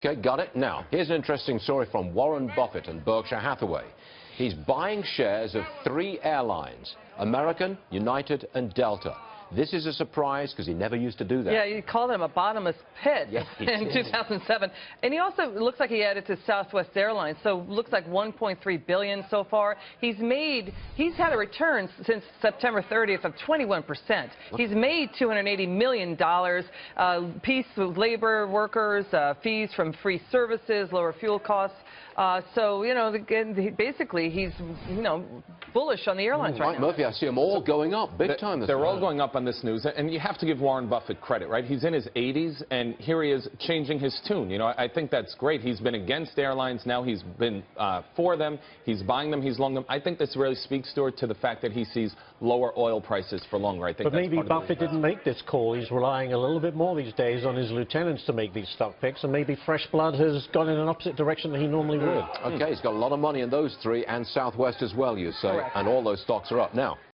Okay, got it. Now, here's an interesting story from Warren Buffett and Berkshire Hathaway. He's buying shares of 3 airlines, American, United, and Delta. This is a surprise because he never used to do that. Yeah, you called him a bottomless pit in 2007. And he also looks like he added to Southwest Airlines, so looks like $1.3 billion so far. He's had a return since September 30th of 21%. He's made $280 million, peace with labor workers, fees from free services, lower fuel costs. So, you know, basically he's, bullish on the airlines right now. Murphy, I see them all going up big time this They're all going up on this news, and you have to give Warren Buffett credit, right? He's in his 80s, and here he is changing his tune. You know, I think that's great. He's been against airlines. Now he's been for them. He's buying them. He's long them. I think this really speaks to the fact that he sees lower oil prices for longer. I think. But maybe Buffett didn't make this call. He's relying a little bit more these days on his lieutenants to make these stock picks, and maybe fresh blood has gone in an opposite direction than he normally would. Okay, he's got a lot of money in those 3 and Southwest as well, you say. Correct. And all those stocks are up now.